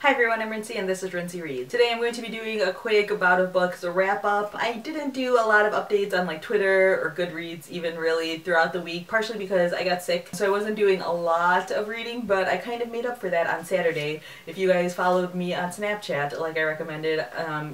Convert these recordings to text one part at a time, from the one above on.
Hi everyone, I'm Rincey and this is Rincey Reads. Today I'm going to be doing a quick bout of books wrap up. I didn't do a lot of updates on like Twitter or Goodreads even really throughout the week, partially because I got sick, so I wasn't doing a lot of reading, but I kind of made up for that on Saturday. If you guys followed me on Snapchat like I recommended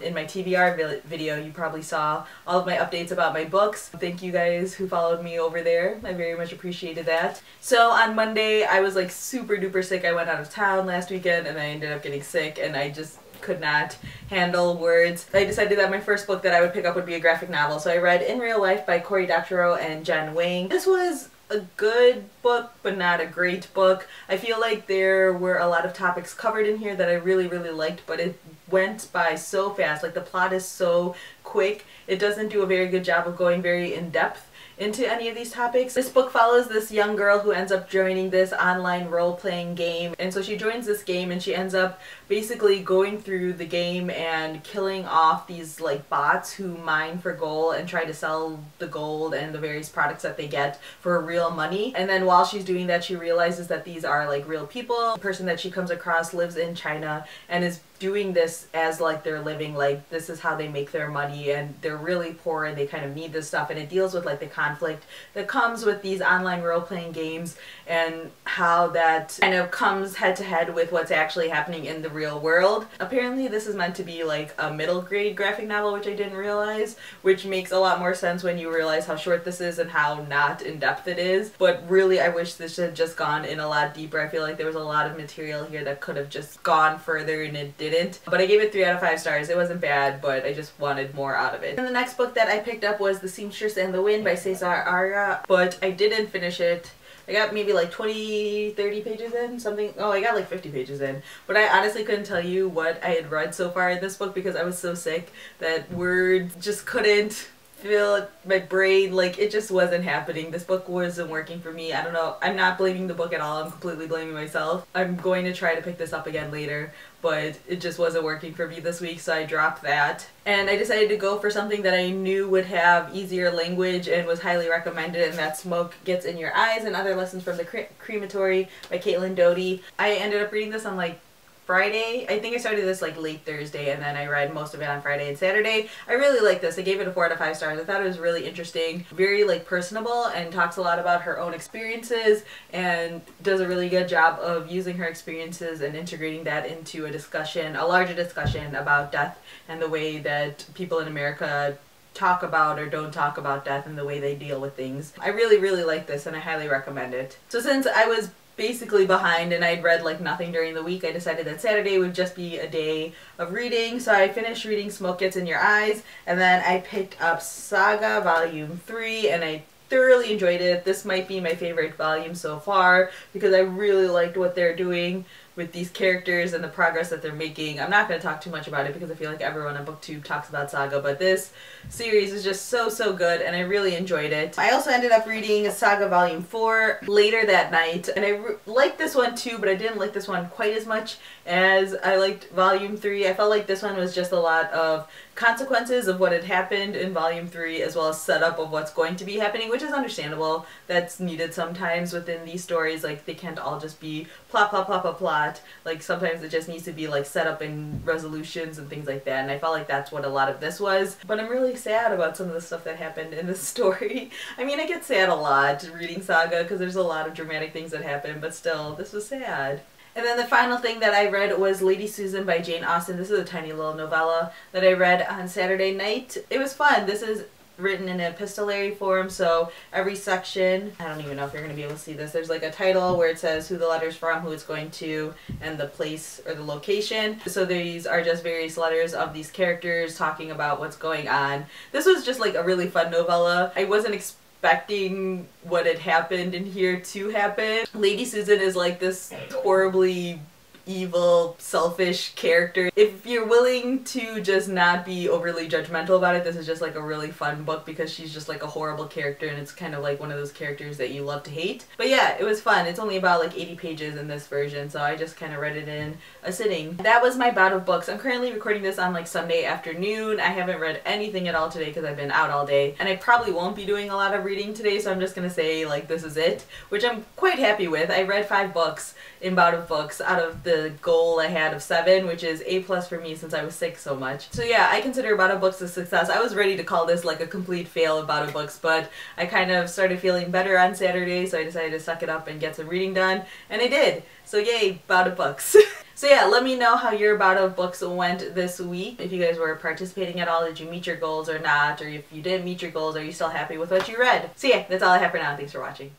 in my TBR video, you probably saw all of my updates about my books. Thank you guys who followed me over there. I very much appreciated that. So on Monday I was like super duper sick. I went out of town last weekend and I ended up getting sick and I just could not handle words. I decided that my first book that I would pick up would be a graphic novel. So I read In Real Life by Cory Doctorow and Jen Wang. This was a good book, but not a great book. I feel like there were a lot of topics covered in here that I really liked, but it went by so fast. Like the plot is so quick. It doesn't do a very good job of going very in depth into any of these topics. This book follows this young girl who ends up joining this online role-playing game, and so she joins this game and she ends up basically going through the game and killing off these like bots who mine for gold and try to sell the gold and the various products that they get for real money. And then while she's doing that, she realizes that these are like real people. The person that she comes across lives in China and is doing this as like their living, like this is how they make their money, and they're really poor and they kind of need this stuff, and it deals with like the conflict that comes with these online role-playing games and how that kind of comes head to head with what's actually happening in the real world. Apparently this is meant to be like a middle grade graphic novel, which I didn't realize, which makes a lot more sense when you realize how short this is and how not in depth it is. But really I wish this had just gone in a lot deeper. I feel like there was a lot of material here that could have just gone further and it didn't. But I gave it 3 out of 5 stars. It wasn't bad, but I just wanted more out of it. And the next book that I picked up was The Seamstress and the Wind by Saga, but I didn't finish it. I got maybe like 20, 30 pages in, something. Oh, I got like 50 pages in. But I honestly couldn't tell you what I had read so far in this book because I was so sick that words just couldn't fill my brain. Like it just wasn't happening. This book wasn't working for me. I don't know. I'm not blaming the book at all. I'm completely blaming myself. I'm going to try to pick this up again later, but it just wasn't working for me this week, so I dropped that. And I decided to go for something that I knew would have easier language and was highly recommended, and that's Smoke Gets in Your Eyes and Other Lessons from the Crematory by Caitlin Doty. I ended up reading this on like Friday. I think I started this like late Thursday and then I read most of it on Friday and Saturday. I really liked this. I gave it a 4 out of 5 stars. I thought it was really interesting, very like personable, and talks a lot about her own experiences and does a really good job of using her experiences and integrating that into a discussion, a larger discussion about death and the way that people in America talk about or don't talk about death and the way they deal with things. I really like this and I highly recommend it. So since I was basically behind and I'd read like nothing during the week, I decided that Saturday would just be a day of reading. So I finished reading Smoke Gets in Your Eyes, and then I picked up Saga Volume 3 and I thoroughly enjoyed it. This might be my favorite volume so far because I really liked what they're doing with these characters and the progress that they're making. I'm not going to talk too much about it because I feel like everyone on BookTube talks about Saga, but this series is just so good and I really enjoyed it. I also ended up reading Saga Volume 4 later that night, and I liked this one too, but I didn't like this one quite as much as I liked Volume 3. I felt like this one was just a lot of consequences of what had happened in Volume 3 as well as setup of what's going to be happening, which is understandable. That's needed sometimes within these stories. Like they can't all just be plot. Like sometimes it just needs to be like setup and resolutions and things like that, and I felt like that's what a lot of this was. But I'm really sad about some of the stuff that happened in this story. I mean, I get sad a lot reading Saga because there's a lot of dramatic things that happen, but still, this was sad. And then the final thing that I read was Lady Susan by Jane Austen. This is a tiny little novella that I read on Saturday night. It was fun. This is written in an epistolary form, so every section, I don't even know if you're going to be able to see this, there's like a title where it says who the letter's from, who it's going to, and the place or the location. So these are just various letters of these characters talking about what's going on. This was just like a really fun novella. I wasn't expecting what had happened in here to happen. Lady Susan is like this horribly evil, selfish character. If you're willing to just not be overly judgmental about it, this is just like a really fun book because she's just like a horrible character and it's kind of like one of those characters that you love to hate. But yeah, it was fun. It's only about like 80 pages in this version, so I just kind of read it in a sitting. That was my bout of books. I'm currently recording this on like Sunday afternoon. I haven't read anything at all today because I've been out all day, and I probably won't be doing a lot of reading today, so I'm just gonna say like this is it, which I'm quite happy with. I read 5 books in Bout of Books out of the goal I had of 7, which is A+ for me since I was sick so much. So yeah, I consider Bout of Books a success. I was ready to call this like a complete fail of Bout of Books, but I kind of started feeling better on Saturday, so I decided to suck it up and get some reading done, and I did. So yay, Bout of Books. So yeah, let me know how your Bout of Books went this week. If you guys were participating at all, did you meet your goals or not? Or if you didn't meet your goals, are you still happy with what you read? So yeah, that's all I have for now. Thanks for watching.